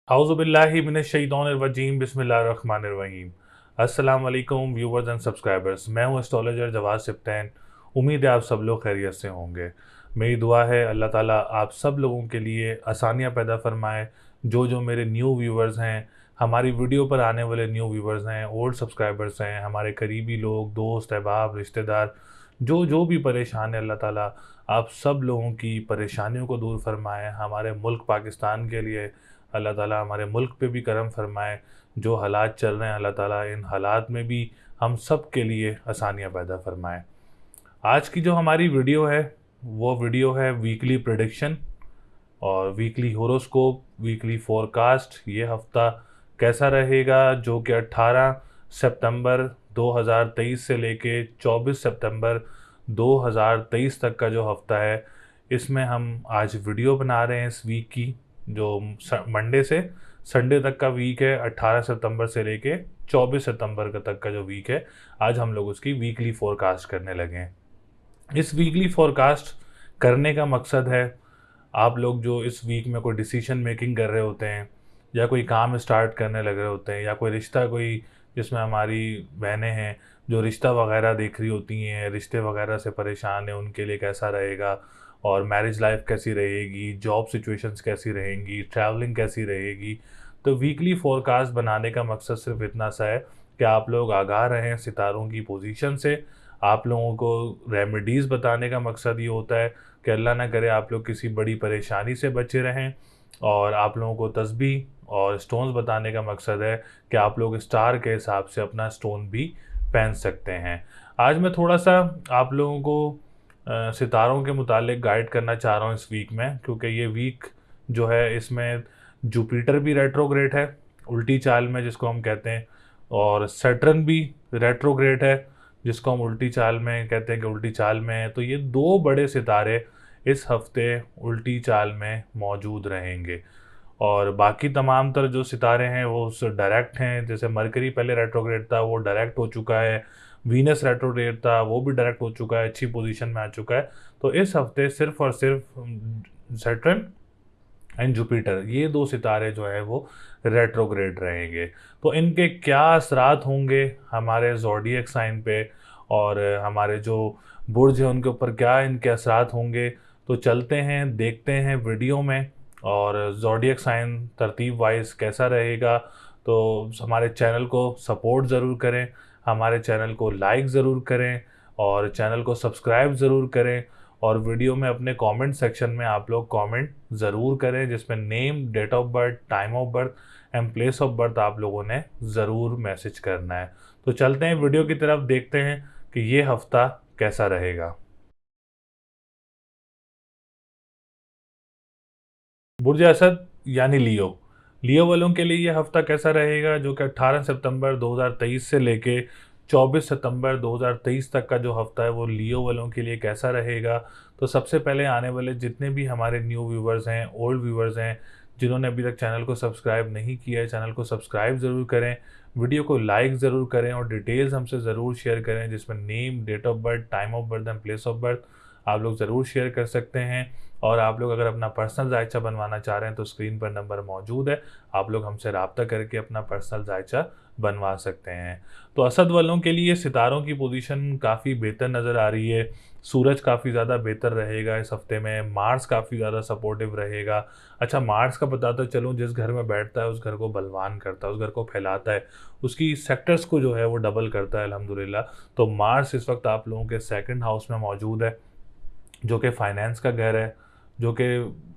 औज़ुबिल्लाहि मिनश्शैतानिर्रजीम बिस्मिल्लाहिर्रहमानिर्रहीम। अस्सलाम वालेकुम व्यूवर्स एंड सब्सक्राइबर्स। मैं हूं एस्ट्रोलॉजर जवाद सिप्तैन। उम्मीद है आप सब लोग खैरियत से होंगे। मेरी दुआ है अल्लाह ताला आप सब लोगों के लिए आसानियां पैदा फरमाए। जो मेरे न्यू व्यूवर्स हैं, हमारी वीडियो पर आने वाले न्यू व्यूवर्स हैं, ओल्ड सब्सक्राइबर्स हैं, हमारे करीबी लोग, दोस्त अहबाब, रिश्तेदार, जो भी परेशान है, अल्लाह ताला आप सब लोगों की परेशानियों को दूर फरमाए। हमारे मुल्क पाकिस्तान के लिए अल्लाह ताला हमारे मुल्क पे भी करम फरमाए। जो हालात चल रहे हैं, अल्लाह ताला इन हालात में भी हम सब के लिए आसानियाँ पैदा फरमाए। आज की जो हमारी वीडियो है, वो वीडियो है वीकली प्रेडिक्शन और वीकली होरोस्कोप, वीकली फोरकास्ट। ये हफ्ता कैसा रहेगा, जो कि 18 सितंबर 2023 से लेके 24 सितंबर 2023 तक का जो हफ्ता है, इसमें हम आज वीडियो बना रहे हैं। इस वीक की जो मंडे से संडे तक का वीक है, 18 सितंबर से लेके 24 सितंबर का तक का जो वीक है, आज हम लोग उसकी वीकली फोरकास्ट करने लगे हैं। इस वीकली फोरकास्ट करने का मकसद है, आप लोग जो इस वीक में कोई डिसीजन मेकिंग कर रहे होते हैं या कोई काम स्टार्ट करने लग रहे होते हैं या कोई रिश्ता, कोई जिसमें हमारी बहनें हैं जो रिश्ता वगैरह देख रही होती हैं, रिश्ते वगैरह से परेशान हैं, उनके लिए कैसा रहेगा और मैरिज लाइफ कैसी रहेगी, जॉब सिचुएशंस कैसी रहेंगी, ट्रैवलिंग कैसी रहेगी। तो वीकली फोरकास्ट बनाने का मकसद सिर्फ इतना सा है कि आप लोग आगाह रहें सितारों की पोजीशन से। आप लोगों को रेमेडीज़ बताने का मकसद ये होता है कि अल्लाह ना करे आप लोग किसी बड़ी परेशानी से बचे रहें। और आप लोगों को तस्बीह और स्टोन्स बताने का मकसद है कि आप लोग स्टार के हिसाब से अपना स्टोन भी पहन सकते हैं। आज मैं थोड़ा सा आप लोगों को सितारों के मुतालिक गाइड करना चाह रहा हूँ इस वीक में, क्योंकि ये वीक जो है इसमें जुपिटर भी रेट्रोग्रेड है उल्टी चाल में, जिसको हम कहते हैं, और सैटर्न भी रेट्रोग्रेड है, जिसको हम उल्टी चाल में कहते हैं कि उल्टी चाल में है। तो ये दो बड़े सितारे इस हफ्ते उल्टी चाल में मौजूद रहेंगे और बाकी तमाम तर जो सितारे हैं वो उस डायरेक्ट हैं। जैसे मरकरी पहले रेट्रोग्रेड था, वो डायरेक्ट हो चुका है। वीनस रेट्रोग्रेड था, वो भी डायरेक्ट हो चुका है, अच्छी पोजीशन में आ चुका है। तो इस हफ्ते सिर्फ और सिर्फ सैटर्न एंड जुपिटर, ये दो सितारे जो है वो रेट्रोग्रेड रहेंगे। तो इनके क्या असरात होंगे हमारे ज़ोडिएक साइन पे और हमारे जो बुर्ज है उनके ऊपर क्या इनके असरात होंगे, तो चलते हैं देखते हैं वीडियो में। और ज़ोडिएक साइन तरतीब वाइज कैसा रहेगा, तो हमारे चैनल को सपोर्ट ज़रूर करें, हमारे चैनल को लाइक ज़रूर करें और चैनल को सब्सक्राइब ज़रूर करें। और वीडियो में अपने कमेंट सेक्शन में आप लोग कमेंट ज़रूर करें, जिसमें name, date of birth, time of birth and place of birth आप लोगों ने ज़रूर मैसेज करना है। तो चलते हैं वीडियो की तरफ, देखते हैं कि ये हफ्ता कैसा रहेगा। बुर्ज असद यानी लियो, लियो वालों के लिए ये हफ्ता कैसा रहेगा, जो कि 18 सितंबर 2023 से लेके 24 सितंबर 2023 तक का जो हफ्ता है वो लियो वालों के लिए कैसा रहेगा। तो सबसे पहले आने वाले जितने भी हमारे न्यू व्यूवर्स हैं, ओल्ड व्यूवर्स हैं, जिन्होंने अभी तक चैनल को सब्सक्राइब नहीं किया है, चैनल को सब्सक्राइब ज़रूर करें, वीडियो को लाइक ज़रूर करें और डिटेल्स हमसे ज़रूर शेयर करें, जिसमें name, date of birth, time of birth and place of birth आप लोग ज़रूर शेयर कर सकते हैं। और आप लोग अगर अपना पर्सनल जायचा बनवाना चाह रहे हैं तो स्क्रीन पर नंबर मौजूद है, आप लोग हमसे रब्ता करके अपना पर्सनल जायचा बनवा सकते हैं। तो असद वालों के लिए सितारों की पोजीशन काफ़ी बेहतर नज़र आ रही है। सूरज काफ़ी ज़्यादा बेहतर रहेगा इस हफ्ते में, मार्स काफ़ी ज़्यादा सपोर्टिव रहेगा। अच्छा, मार्स का बताता चलूँ, जिस घर में बैठता है उस घर को बलवान करता है, उस घर को फैलाता है, उसकी सेक्टर्स को जो है वो डबल करता है अल्हम्दुलिल्लाह। तो मार्स इस वक्त आप लोगों के सेकंड हाउस में मौजूद है, जो कि फाइनेंस का घर है, जो कि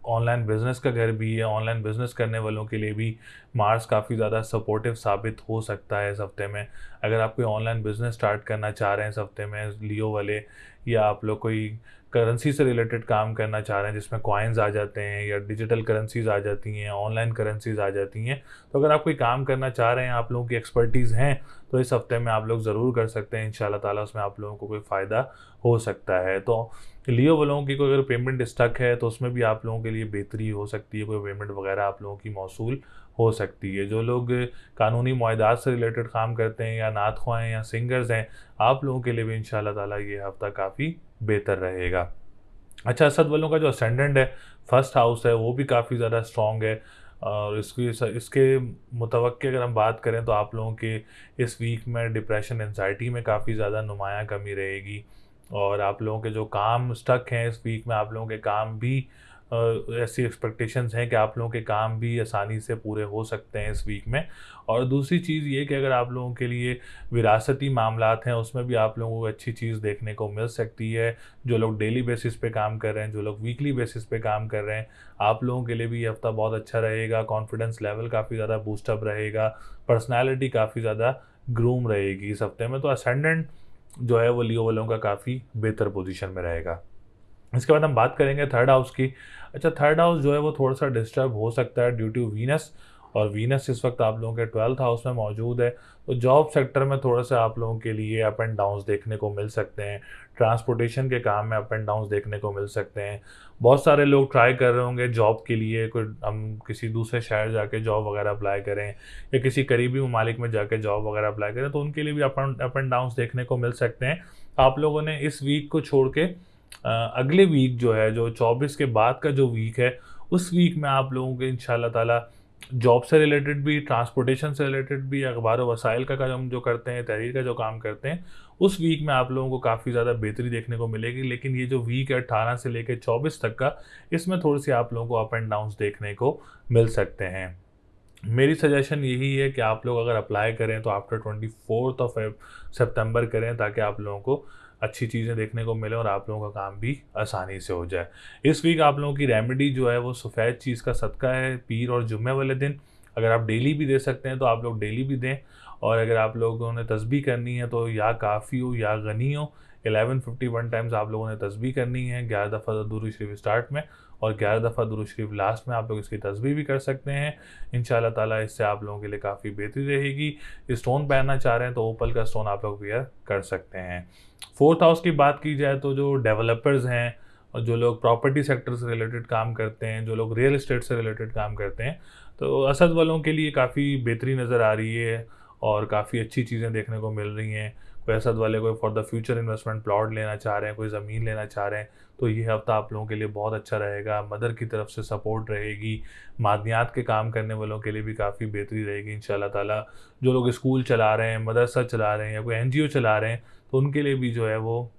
ऑनलाइन बिज़नेस का घर भी है। ऑनलाइन बिज़नेस करने वालों के लिए भी मार्स काफ़ी ज़्यादा सपोर्टिव साबित हो सकता है इस हफ्ते में। अगर आप कोई ऑनलाइन बिज़नेस स्टार्ट करना चाह रहे हैं इस हफ्ते में लियो वाले, या आप लोग कोई करेंसी से रिलेटेड काम करना चाह रहे हैं जिसमें कॉइन्स आ जाते हैं या डिजिटल करेंसीज आ जाती हैं, ऑनलाइन करेंसीज आ जाती हैं, तो अगर आप कोई काम करना चाह रहे हैं, आप लोगों की एक्सपर्टीज़ हैं, तो इस हफ्ते में आप लोग ज़रूर कर सकते हैं। इंशाल्लाह ताला उसमें आप लोगों को कोई फ़ायदा हो सकता है। तो लियो वालों की कोई अगर पेमेंट स्टक है तो उसमें भी आप लोगों के लिए बेहतरी हो सकती है, कोई पेमेंट वगैरह आप लोगों की मौसूल हो सकती है। जो लोग कानूनी मुआहदात से रिलेटेड काम करते हैं या नात ख्वाह हैं या सिंगर्स हैं, आप लोगों के लिए भी इंशाल्लाह ताला ये हफ्ता काफ़ी बेहतर रहेगा। अच्छा, असद वालों का जो असेंडेंट है, फर्स्ट हाउस है, वो भी काफ़ी ज़्यादा स्ट्रॉन्ग है। और इसके मुतवक्के अगर हम बात करें तो आप लोगों के इस वीक में डिप्रेशन एंजाइटी में काफ़ी ज़्यादा नुमायाँ कमी रहेगी। और आप लोगों के जो काम स्टक हैं इस वीक में, आप लोगों के काम भी ऐसी एक्सपेक्टेशंस हैं कि आप लोगों के काम भी आसानी से पूरे हो सकते हैं इस वीक में। और दूसरी चीज़ ये कि अगर आप लोगों के लिए विरासती मामलात हैं उसमें भी आप लोगों को अच्छी चीज़ देखने को मिल सकती है। जो लोग डेली बेसिस पे काम कर रहे हैं, जो लोग वीकली बेसिस पे काम कर रहे हैं, आप लोगों के लिए भी ये हफ़्ता बहुत अच्छा रहेगा। कॉन्फिडेंस लेवल काफ़ी ज़्यादा बूस्टअप रहेगा, पर्सनैलिटी काफ़ी ज़्यादा ग्रूम रहेगी इस हफ़्ते में। तो असेंडेंट जो है वो लियो वालों का काफ़ी बेहतर पोजीशन में रहेगा। इसके बाद हम बात करेंगे थर्ड हाउस की। अच्छा, थर्ड हाउस जो है वो थोड़ा-सा डिस्टर्ब हो सकता है ड्यू टू वीनस, और वीनस इस वक्त आप लोगों के 12th हाउस में मौजूद है। तो जॉब सेक्टर में थोड़ा-सा आप लोगों के लिए अप एंड डाउन्स देखने को मिल सकते हैं। ट्रांसपोर्टेशन के काम में अप एंड डाउन्स देखने को मिल सकते हैं। बहुत सारे लोग ट्राई कर रहे होंगे जॉब के लिए, कोई हम किसी दूसरे शहर जाके जॉब वगैरह अप्लाई करें या किसी करीबी ममालिक में जाके जॉब वगैरह अप्लाई करें, तो उनके लिए भी अप एंड डाउन्स देखने को मिल सकते हैं। आप लोगों ने इस वीक को छोड़ के अगले वीक जो है, जो 24 के बाद का जो वीक है, उस वीक में आप लोगों के इंशाल्लाह ताला जॉब से रिलेटेड भी, ट्रांसपोर्टेशन से रिलेटेड भी, अखबार व वसाइल का काम जो करते हैं, तहरीर का जो काम करते हैं, उस वीक में आप लोगों को काफ़ी ज़्यादा बेहतरी देखने को मिलेगी। लेकिन ये जो वीक है 18 से लेकर 24 तक का, इसमें थोड़ी-सी आप लोगों को अप एंड डाउन्स देखने को मिल सकते हैं। मेरी सजेशन यही है कि आप लोग अगर अप्लाई करें तो आफ्टर 24th ऑफ सितंबर करें, ताकि आप लोगों को अच्छी चीज़ें देखने को मिले और आप लोगों का काम भी आसानी से हो जाए। इस वीक आप लोगों की रेमेडी जो है वो सफ़ेद चीज़ का सदका है, पीर और जुम्मे वाले दिन। अगर आप डेली भी दे सकते हैं तो आप लोग डेली भी दें, और अगर आप लोगों ने तस्बीह करनी है तो या काफ़ी हो या गनी हो, 1151 टाइम्स आप लोगों ने तस्बीह करनी है। 11 दफ़ा दुरूद शरीफ स्टार्ट में और 11 दफ़ा दुरूद शरीफ लास्ट में आप लोग इसकी तस्बीह भी कर सकते हैं। इंशाल्लाह ताला इससे आप लोगों के लिए काफ़ी बेहतरी रहेगी। स्टोन पहनना चाह रहे हैं तो ओपल का स्टोन आप लोग वेयर कर सकते हैं। फोर्थ हाउस की बात की जाए तो जो डेवलपर्स हैं और जो लोग प्रॉपर्टी सेक्टर से रिलेटेड काम करते हैं, जो लोग रियल एस्टेट से रिलेटेड काम करते हैं, तो असद वालों के लिए काफ़ी बेहतरी नज़र आ रही है और काफ़ी अच्छी चीज़ें देखने को मिल रही हैं। कोई असद वाले कोई for the future investment plot लेना चाह रहे हैं, कोई ज़मीन लेना चाह रहे हैं, तो ये हफ्ता आप लोगों के लिए बहुत अच्छा रहेगा। मदर की तरफ से सपोर्ट रहेगी। मादनियात के काम करने वालों के लिए भी काफ़ी बेहतरी रहेगी इंशाल्लाह ताला। जो लोग स्कूल चला रहे हैं, मदरसा चला रहे हैं या कोई एनजीओ चला रहे हैं, तो उनके लिए भी जो है वो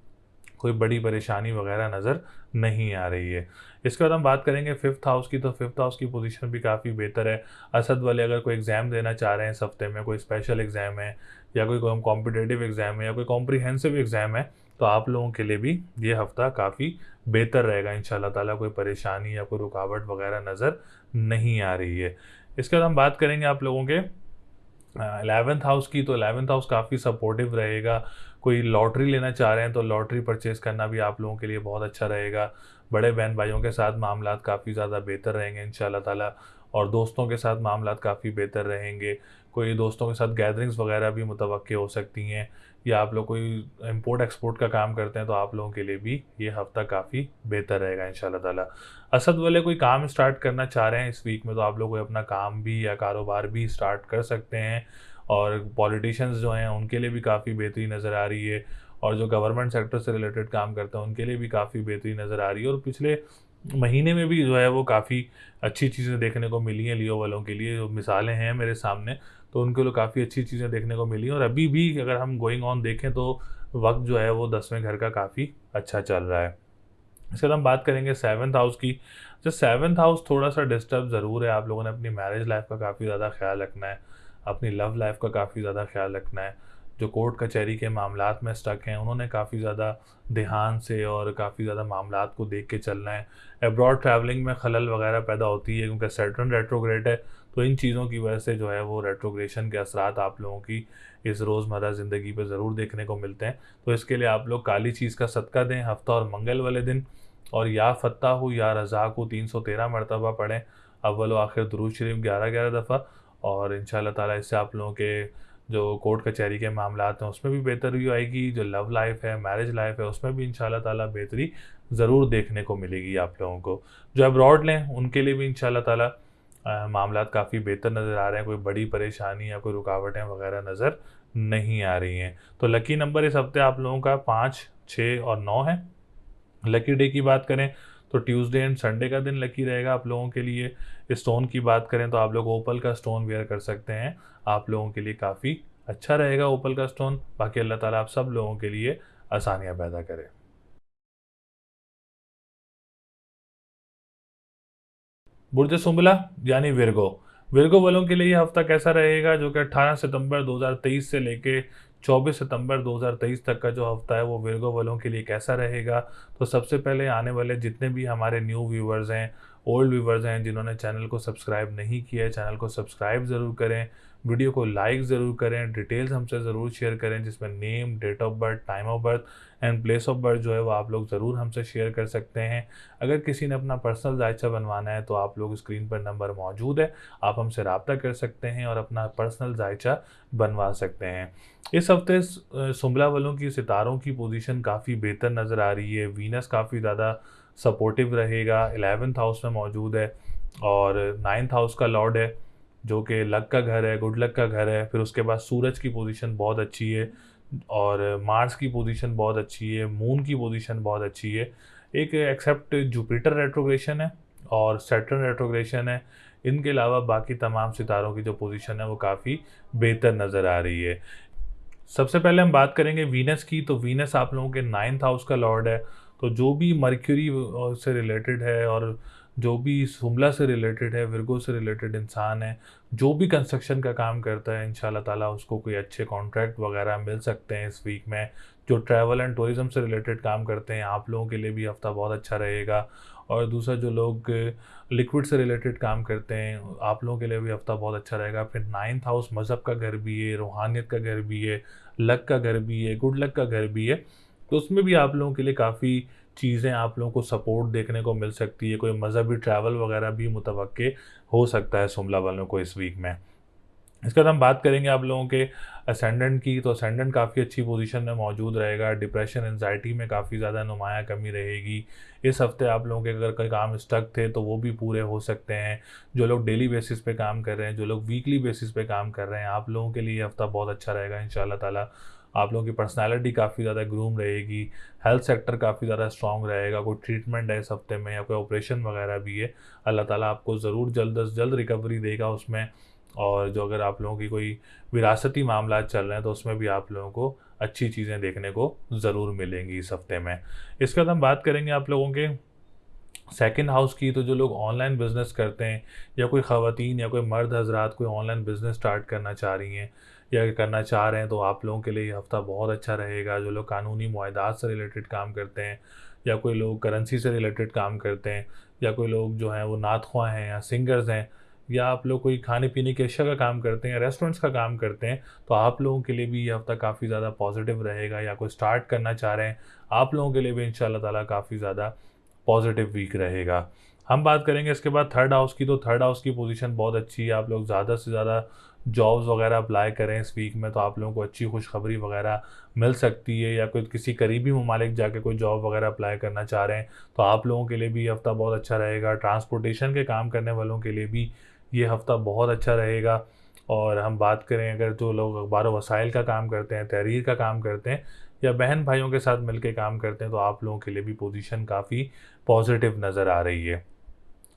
कोई बड़ी परेशानी वगैरह नज़र नहीं आ रही है। इसके बाद हम बात करेंगे फिफ्थ हाउस की, तो फिफ्थ हाउस की पोजीशन भी काफ़ी बेहतर है। असद वाले अगर कोई एग्ज़ाम देना चाह रहे हैं इस हफ्ते में, कोई स्पेशल एग्ज़ाम है या कोई कॉम्पिटिटिव एग्ज़ाम है या कोई कॉम्प्रिहेंसिव एग्ज़ाम है, तो आप लोगों के लिए भी ये हफ़्ता काफ़ी बेहतर रहेगा इंशाल्लाह ताला। कोई परेशानी या कोई रुकावट वगैरह नज़र नहीं आ रही है। इसके बाद हम बात करेंगे आप लोगों के 11th हाउस की, तो 11th हाउस काफ़ी सपोर्टिव रहेगा। कोई लॉटरी लेना चाह रहे हैं तो लॉटरी परचेज़ करना भी आप लोगों के लिए बहुत अच्छा रहेगा। बड़े बहन भाइयों के साथ मामलात काफ़ी ज़्यादा बेहतर रहेंगे इंशाल्लाह ताला, और दोस्तों के साथ मामलात काफ़ी बेहतर रहेंगे। कोई दोस्तों के साथ गैदरिंग्स वगैरह भी मुतवक्के हो सकती हैं, या आप लोग कोई इंपोर्ट एक्सपोर्ट का काम करते हैं तो आप लोगों के लिए भी ये हफ़्ता काफ़ी बेहतर रहेगा इंशाल्लाह ताला। असद वाले कोई काम स्टार्ट करना चाह रहे हैं इस वीक में, तो आप लोग कोई अपना काम भी या कारोबार भी स्टार्ट कर सकते हैं। और पॉलिटिशियंस जो हैं उनके लिए भी काफ़ी बेहतरी नज़र आ रही है, और जो गवर्नमेंट सेक्टर से रिलेटेड काम करते हैं उनके लिए भी काफ़ी बेहतरी नज़र आ रही है। और पिछले महीने में भी जो है वो काफ़ी अच्छी चीज़ें देखने को मिली हैं लियो वालों के लिए। जो मिसालें हैं मेरे सामने, तो उनके लिए काफ़ी अच्छी चीज़ें देखने को मिली हैं। और अभी भी अगर हम गोइंग ऑन देखें तो वक्त जो है वो 10वें घर का काफ़ी अच्छा चल रहा है। इसके बाद हम बात करेंगे 7th हाउस की। जो 7th हाउस थोड़ा सा डिस्टर्ब ज़रूर है। आप लोगों ने अपनी मैरिज लाइफ का काफ़ी ज़्यादा ख्याल रखना है, अपनी लव लाइफ का काफ़ी ज़्यादा ख्याल रखना है। जो कोर्ट कचहरी के मामलात में स्टक हैं उन्होंने काफ़ी ज़्यादा ध्यान से और काफ़ी ज़्यादा मामलात को देख के चलना है। एब्रॉड ट्रैवलिंग में खलल वगैरह पैदा होती है क्योंकि सैटर्न रेट्रोग्रेड है, तो इन चीज़ों की वजह से जो है वो रेट्रोग्रेशन के असरात आप लोगों की इस रोज़मर्रा ज़िंदगी पे ज़रूर देखने को मिलते हैं। तो इसके लिए आप लोग काली चीज़ का सदका दें हफ्ता और मंगल वाले दिन, और या फ़त्ताहु या रज़ाक़ु 313 मरतबा पढ़ें। अव्वल व आखिर दुरूद शरीफ 11-11 दफ़ा, और इंशाल्लाह ताला इससे आप लोगों के जो कोर्ट कचहरी के मामलात हैं उसमें भी बेहतरी आएगी। जो लव लाइफ है, मैरिज लाइफ है, उसमें भी इंशाल्लाह ताला बेहतरी ज़रूर देखने को मिलेगी आप लोगों को। जो अब्रॉड लें उनके लिए भी इंशाल्लाह ताला मामलात काफ़ी बेहतर नज़र आ रहे हैं। कोई बड़ी परेशानी या कोई रुकावटें वगैरह नज़र नहीं आ रही हैं। तो लकी नंबर इस हफ्ते आप लोगों का 5, 6 और 9 है। लकी डे की बात करें तो ट्यूसडे एंड संडे का दिन लकी रहेगा आप लोगों के लिए। स्टोन की बात करें तो आप लोग ओपल का स्टोन वेयर कर सकते हैं, आप लोगों के लिए काफ़ी अच्छा रहेगा ओपल का स्टोन। बाकी अल्लाह ताला आप सब लोगों के लिए आसानियाँ पैदा करे। बुर्ज सुंबला यानी विर्गो, विर्गो वालों के लिए ये हफ्ता कैसा रहेगा, जो कि 18 सितंबर 2023 से लेके 24 सितंबर 2023 तक का जो हफ्ता है वो विर्गो वालों के लिए कैसा रहेगा। तो सबसे पहले आने वाले जितने भी हमारे न्यू व्यूवर्स हैं, ओल्ड व्यूवर्स हैं, जिन्होंने चैनल को सब्सक्राइब नहीं किया है, चैनल को सब्सक्राइब ज़रूर करें, वीडियो को लाइक ज़रूर करें, डिटेल्स हमसे ज़रूर शेयर करें, जिसमें name, date of birth, time of birth and place of birth जो है वो आप लोग ज़रूर हमसे शेयर कर सकते हैं। अगर किसी ने अपना पर्सनल जायचा बनवाना है तो आप लोग स्क्रीन पर नंबर मौजूद है, आप हमसे रब्ता कर सकते हैं और अपना पर्सनल जायचा बनवा सकते हैं। इस हफ्ते सुंबला वालों की सितारों की पोजीशन काफ़ी बेहतर नज़र आ रही है। वीनस काफ़ी ज़्यादा सपोर्टिव रहेगा, 11th हाउस में मौजूद है और 9th हाउस का लॉर्ड है, जो कि लक का घर है, गुड लक का घर है। फिर उसके बाद सूरज की पोजीशन बहुत अच्छी है और मार्स की पोजीशन बहुत अच्छी है, मून की पोजीशन बहुत अच्छी है। एक एक्सेप्ट जुपिटर रेट्रोग्रेशन है और सैटर्न रेट्रोग्रेशन है, इनके अलावा बाकी तमाम सितारों की जो पोजीशन है वो काफ़ी बेहतर नज़र आ रही है। सबसे पहले हम बात करेंगे वीनस की। तो वीनस आप लोगों के 9th हाउस का लॉर्ड है। तो जो भी मर्क्यूरी से रिलेटेड है और जो भी सुमला से रिलेटेड है, विर्गो से रिलेटेड इंसान है, जो भी कंस्ट्रक्शन का काम करता है, इंशाल्लाह ताला उसको कोई अच्छे कॉन्ट्रैक्ट वगैरह मिल सकते हैं इस वीक में। जो ट्रैवल एंड टूरिज़्म से रिलेटेड काम करते हैं, आप लोगों के लिए भी हफ्ता बहुत अच्छा रहेगा। और दूसरा, जो लोग लिक्विड से रिलेटेड काम करते हैं, आप लोगों के लिए भी हफ्ता बहुत अच्छा रहेगा। फिर 9th हाउस मज़हब का घर भी है, रूहानियत का घर भी है, लक का घर भी है, गुड लक का घर भी है। तो उसमें भी आप लोगों के लिए काफ़ी चीज़ें आप लोगों को सपोर्ट देखने को मिल सकती है। कोई मज़हबी ट्रैवल वगैरह भी मुतवक्के हो सकता है सुमला वालों को इस वीक में। इसके बाद हम बात करेंगे आप लोगों के असेंडेंट की। तो असेंडेंट काफ़ी अच्छी पोजीशन में मौजूद रहेगा। डिप्रेशन, एंजाइटी में काफ़ी ज़्यादा नुमाया कमी रहेगी। इस हफ्ते आप लोगों के अगर कोई काम स्टक थे तो वो भी पूरे हो सकते हैं। जो लोग डेली बेसिस पे काम कर रहे हैं, जो लोग वीकली बेसिस पे काम कर रहे हैं, आप लोगों के लिए ये हफ्ता बहुत अच्छा रहेगा इंशाल्लाह ताला। आप लोगों की पर्सनैलिटी काफ़ी ज़्यादा ग्रूम रहेगी। हेल्थ सेक्टर काफ़ी ज़्यादा स्ट्रॉन्ग रहेगा। कोई ट्रीटमेंट है इस हफ्ते में या कोई ऑपरेशन वगैरह भी है, अल्लाह ताला आपको ज़रूर जल्द अज जल्द रिकवरी देगा उसमें। और जो अगर आप लोगों की कोई विरासती मामला चल रहे हैं तो उसमें भी आप लोगों को अच्छी चीज़ें देखने को ज़रूर मिलेंगी इस हफ्ते में। इसके बाद हम बात करेंगे आप लोगों के सेकंड हाउस की। तो जो लोग ऑनलाइन बिज़नेस करते हैं या कोई ख़वातीन या कोई मर्द हजरात कोई ऑनलाइन बिज़नेस स्टार्ट करना चाह रही हैं या करना चाह रहे हैं, तो आप लोगों के लिए ये हफ़्ता बहुत अच्छा रहेगा। जो लोग कानूनी मुआहदात से रिलेटेड काम करते हैं या कोई लोग करेंसी से रिलेटेड काम करते हैं या कोई लोग जो हैं वो नात ख्वाह हैं या सिंगर्स हैं या आप लोग कोई खाने पीने की अशिया का काम करते हैं या रेस्टोरेंट्स का काम करते हैं, तो आप लोगों के लिए भी ये हफ़्ता काफ़ी ज़्यादा पॉजिटिव रहेगा। या कोई स्टार्ट करना चाह रहे हैं, आप लोगों के लिए भी इंशाल्लाह ताला काफ़ी ज़्यादा पॉजिटिव वीक रहेगा। हम बात करेंगे इसके बाद थर्ड हाउस की। तो थर्ड हाउस की पोजीशन बहुत अच्छी है। आप लोग ज़्यादा से ज़्यादा जॉब्स वगैरह अप्लाई करें इस वीक में, तो आप लोगों को अच्छी खुशखबरी वगैरह मिल सकती है। या कोई किसी करीबी ममालिक जाके कोई जॉब वगैरह अप्लाई करना चाह रहे हैं, तो आप लोगों के लिए भी ये हफ़्ता बहुत अच्छा रहेगा। ट्रांसपोर्टेशन के काम करने वालों के लिए भी ये हफ़्ता बहुत अच्छा रहेगा। और हम बात करें अगर जो लोग अखबार वसाइल का काम करते हैं, तहरीर का काम करते हैं या बहन भाइयों के साथ मिलकर काम करते हैं, तो आप लोगों के लिए भी पोजीशन काफ़ी पॉजिटिव नज़र आ रही है।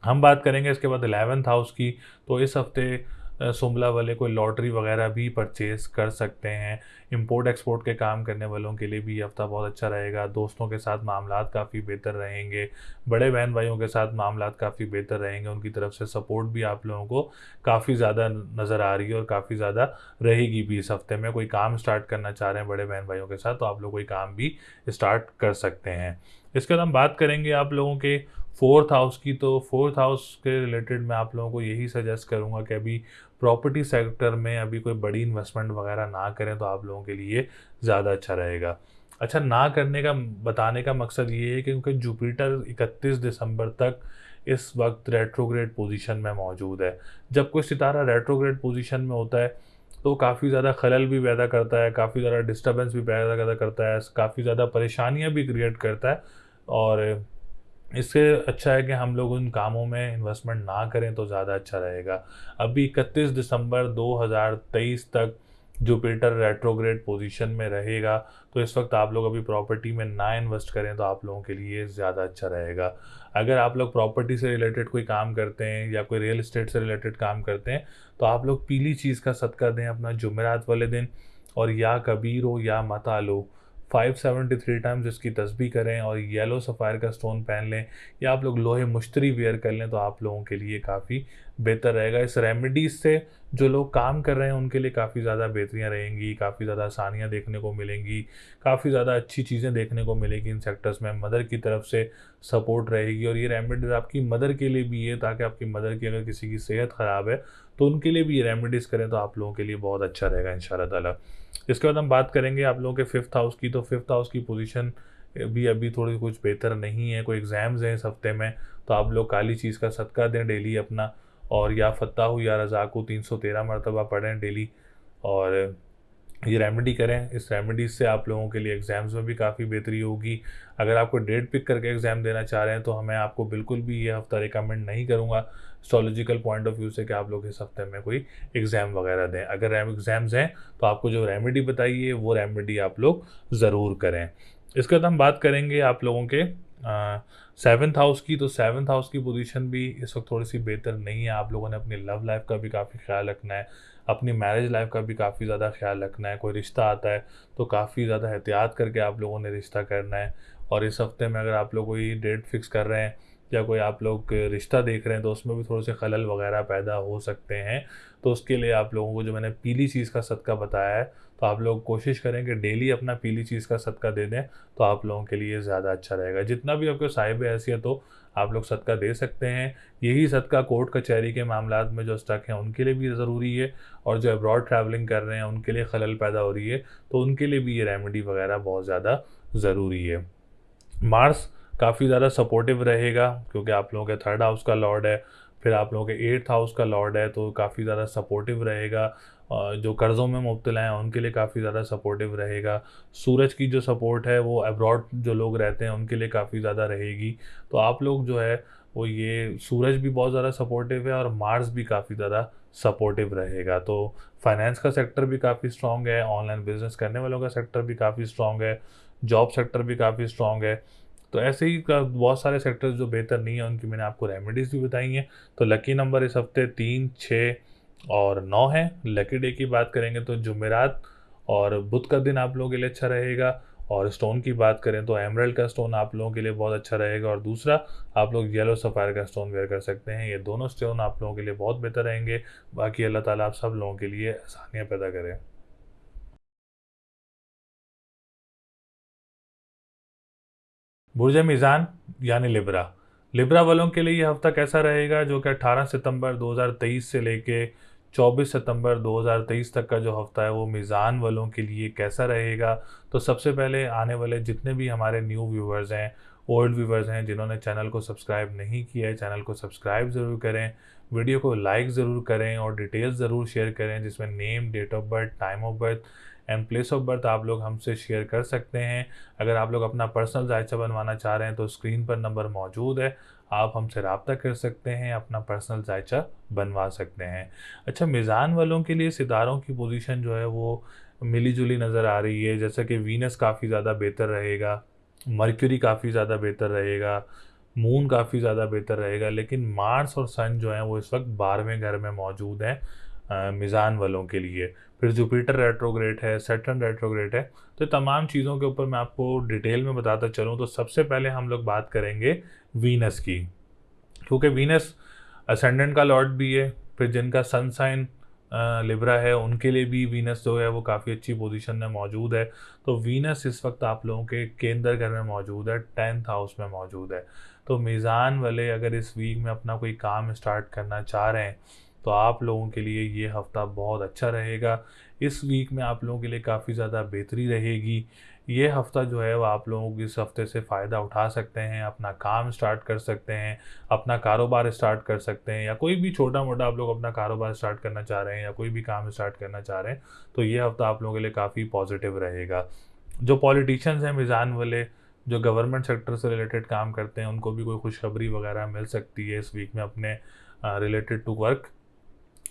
हम बात करेंगे इसके बाद 11th हाउस की। तो इस हफ्ते सुमला वाले कोई लॉटरी वगैरह भी परचेज़ कर सकते हैं। इंपोर्ट एक्सपोर्ट के काम करने वालों के लिए भी ये हफ़्ता बहुत अच्छा रहेगा। दोस्तों के साथ मामलात काफ़ी बेहतर रहेंगे। बड़े बहन भाइयों के साथ मामलात काफ़ी बेहतर रहेंगे। उनकी तरफ से सपोर्ट भी आप लोगों को काफ़ी ज़्यादा नज़र आ रही है और काफ़ी ज़्यादा रहेगी भी इस हफ्ते में। कोई काम स्टार्ट करना चाह रहे हैं बड़े बहन भाइयों के साथ, तो आप लोग कोई काम भी स्टार्ट कर सकते हैं। इसके बाद हम बात करेंगे आप लोगों के फोर्थ हाउस की। तो फोर्थ हाउस के रिलेटेड मैं आप लोगों को यही सजेस्ट करूंगा कि अभी प्रॉपर्टी सेक्टर में अभी कोई बड़ी इन्वेस्टमेंट वगैरह ना करें, तो आप लोगों के लिए ज़्यादा अच्छा रहेगा। अच्छा, ना करने का बताने का मकसद ये है कि क्योंकि जुपिटर 31 दिसंबर तक इस वक्त रेट्रोग्रेड पोजीशन में मौजूद है। जब कोई सितारा रेट्रोग्रेड पोजीशन में होता है तो काफ़ी ज़्यादा खलल भी पैदा करता है, काफ़ी ज़्यादा डिस्टर्बेंस भी पैदा करता है, काफ़ी ज़्यादा परेशानियां भी क्रिएट करता है। और इससे अच्छा है कि हम लोग उन कामों में इन्वेस्टमेंट ना करें तो ज़्यादा अच्छा रहेगा। अभी 31 दिसंबर 2023 तक जुपिटर रेट्रोग्रेड पोजीशन में रहेगा, तो इस वक्त आप लोग अभी प्रॉपर्टी में ना इन्वेस्ट करें तो आप लोगों के लिए ज़्यादा अच्छा रहेगा। अगर आप लोग प्रॉपर्टी से रिलेटेड कोई काम करते हैं या कोई रियल एस्टेट से रिलेटेड काम करते हैं तो आप लोग पीली चीज़ का सदका दें अपना जुमेरात वाले दिन, और या कबीर हो या मता लो 573 टाइम्स इसकी तस्बीह करें और येलो सफ़ायर का स्टोन पहन लें, या आप लोग लोहे मुश्तरी वेयर कर लें तो आप लोगों के लिए काफ़ी बेहतर रहेगा। इस रेमेडीज़ से जो लोग काम कर रहे हैं उनके लिए काफ़ी ज़्यादा बेहतरियाँ रहेंगी, काफ़ी ज़्यादा आसानियाँ देखने को मिलेंगी, काफ़ी ज़्यादा अच्छी चीज़ें देखने को मिलेगी इन सेक्टर्स में। मदर की तरफ से सपोर्ट रहेगी, और ये रेमेडीज़ आपकी मदर के लिए भी है, ताकि आपकी मदर की अगर किसी की सेहत ख़राब है तो उनके लिए भी ये रेमेडीज़ करें तो आप लोगों के लिए बहुत अच्छा रहेगा इंशाल्लाह ताला। इसके बाद हम बात करेंगे आप लोगों के 5th हाउस की। तो 5th हाउस की पोजीशन भी अभी थोड़ी कुछ बेहतर नहीं है, कोई एग्ज़ाम्स हैं इस हफ्ते में, तो आप लोग काली चीज़ का सदका दें डेली अपना, और या फत्ताहु या रज़ाक़ु 313 मरतबा पढ़ें डेली, और ये रेमेडी करें। इस रेमेडीज़ से आप लोगों के लिए एग्ज़ाम्स में भी काफ़ी बेहतरी होगी। अगर आपको डेट पिक करके एग्ज़ाम देना चाह रहे हैं तो मैं आपको बिल्कुल भी ये हफ़्ता रिकमेंड नहीं करूँगा एस्ट्रोलॉजिकल पॉइंट ऑफ व्यू से कि आप लोग इस हफ़्ते में कोई एग्ज़ाम वगैरह दें। अगर एग्ज़ाम्स हैं तो आपको जो रेमेडी बताई है वो रेमेडी आप लोग ज़रूर करें। इसके बाद हम बात करेंगे आप लोगों के 7th हाउस की। तो 7th हाउस की पोजीशन भी इस वक्त थोड़ी सी बेहतर नहीं है। आप लोगों ने अपनी लव लाइफ का भी काफ़ी ख्याल रखना है, अपनी मैरिज लाइफ का भी काफ़ी ज़्यादा ख्याल रखना है। कोई रिश्ता आता है तो काफ़ी ज़्यादा एहतियात करके आप लोगों ने रिश्ता करना है। और इस हफ्ते में अगर आप लोग कोई डेट फिक्स कर रहे हैं या कोई आप लोग रिश्ता देख रहे हैं तो उसमें भी थोड़े से खलल वगैरह पैदा हो सकते हैं। तो उसके लिए आप लोगों को जो मैंने पीली चीज़ का सदका बताया है, तो आप लोग कोशिश करें कि डेली अपना पीली चीज़ का सदका दे दें, तो आप लोगों के लिए ज़्यादा अच्छा रहेगा। जितना भी आपके साहिब हैसियत हो आप लोग सदका दे सकते हैं। यही सदका कोर्ट कचहरी के मामलात में जो स्टक हैं उनके लिए भी ज़रूरी है, और जो अब्रॉड ट्रैवलिंग कर रहे हैं उनके लिए खलल पैदा हो रही है तो उनके लिए भी ये रेमेडी वगैरह बहुत ज़्यादा ज़रूरी है। मार्स काफ़ी ज़्यादा सपोर्टिव रहेगा क्योंकि आप लोगों के 3rd हाउस का लॉर्ड है, फिर आप लोगों के 8th हाउस का लॉर्ड है, तो काफ़ी ज़्यादा सपोर्टिव रहेगा। जो कर्ज़ों में मुब्तला हैं उनके लिए काफ़ी ज़्यादा सपोर्टिव रहेगा। सूरज की जो सपोर्ट है वो अब्रॉड जो लोग रहते हैं उनके लिए काफ़ी ज़्यादा रहेगी। तो आप लोग जो है वो ये सूरज भी बहुत ज़्यादा सपोर्टिव है और मार्स भी काफ़ी ज़्यादा सपोर्टिव रहेगा। तो फाइनेंस का सेक्टर भी काफ़ी स्ट्रॉन्ग है, ऑनलाइन बिजनेस करने वालों का सेक्टर भी काफ़ी स्ट्रॉन्ग है, जॉब सेक्टर भी काफ़ी स्ट्रॉन्ग है। तो ऐसे ही बहुत सारे सेक्टर्स जो बेहतर नहीं है उनकी मैंने आपको रेमेडीज़ भी बताई हैं। तो लकी नंबर इस हफ्ते 3, 6 और 9 है। लकी डे की बात करेंगे तो जुमेरात और बुध का दिन आप लोगों के लिए अच्छा रहेगा। और स्टोन की बात करें तो एमरल्ड का स्टोन आप लोगों के लिए बहुत अच्छा रहेगा, और दूसरा आप लोग येलो सफ़ायर का स्टोन वेयर कर सकते हैं। ये दोनों स्टोन आप लोगों के लिए बहुत बेहतर रहेंगे। बाकी अल्लाह ताला आप सब लोगों के लिए आसानियाँ पैदा करें। बुर्ज मीज़ान यानी लिब्रा। लिब्रा वालों के लिए ये हफ्ता कैसा रहेगा, जो कि 18 सितंबर 2023 से लेके 24 सितंबर 2023 तक का जो हफ्ता है वो मीज़ान वालों के लिए कैसा रहेगा। तो सबसे पहले आने वाले जितने भी हमारे न्यू व्यूवर्स हैं, ओल्ड व्यूवर्स हैं, जिन्होंने चैनल को सब्सक्राइब नहीं किया है, चैनल को सब्सक्राइब ज़रूर करें, वीडियो को लाइक ज़रूर करें और डिटेल्स ज़रूर शेयर करें जिसमें name, date of birth, time of birth and place of birth आप लोग हमसे शेयर कर सकते हैं। अगर आप लोग अपना पर्सनल जायचा बनवाना चाह रहे हैं तो स्क्रीन पर नंबर मौजूद है, आप हमसे रब्ता कर सकते हैं, अपना पर्सनल जायचा बनवा सकते हैं। अच्छा, मीज़ान वालों के लिए सितारों की पोजीशन जो है वो मिली जुली नज़र आ रही है, जैसा कि वीनस काफ़ी ज़्यादा बेहतर रहेगा, मर्क्यूरी काफ़ी ज़्यादा बेहतर रहेगा, मून काफ़ी ज़्यादा बेहतर रहेगा, लेकिन मार्स और सन जो हैं वो इस वक्त 12वें घर में मौजूद हैं मीज़ान वालों के लिए। फिर जुपिटर रेट्रोग्रेड है, सैटर्न रेट्रोग्रेड है। तो तमाम चीज़ों के ऊपर मैं आपको डिटेल में बताता चलूँ तो सबसे पहले हम लोग बात करेंगे वीनस की, क्योंकि वीनस असेंडेंट का लॉर्ड भी है। फिर जिनका सन साइन लिब्रा है उनके लिए भी वीनस जो है वो काफ़ी अच्छी पोजीशन में मौजूद है। तो वीनस इस वक्त आप लोगों के केंद्र घर में मौजूद है, 10th हाउस में मौजूद है। तो मीज़ान वाले अगर इस वीक में अपना कोई काम स्टार्ट करना चाह रहे हैं तो आप लोगों के लिए ये हफ़्ता बहुत अच्छा रहेगा। इस वीक में आप लोगों के लिए काफ़ी ज़्यादा बेहतरी रहेगी। ये हफ़्ता जो है वो आप लोग इस हफ़्ते से फ़ायदा उठा सकते हैं, अपना काम स्टार्ट कर सकते हैं, अपना कारोबार स्टार्ट कर सकते हैं, या कोई भी छोटा मोटा आप लोग अपना कारोबार स्टार्ट करना चाह रहे हैं या कोई भी काम स्टार्ट करना चाह रहे हैं तो ये हफ़्ता आप लोगों के लिए काफ़ी पॉजिटिव रहेगा। जो पॉलिटिशियंस हैं मीज़ान वाले, जो गवर्नमेंट सेक्टर से रिलेटेड काम करते हैं, उनको भी कोई खुशखबरी वगैरह मिल सकती है इस वीक में अपने रिलेटेड टू वर्क।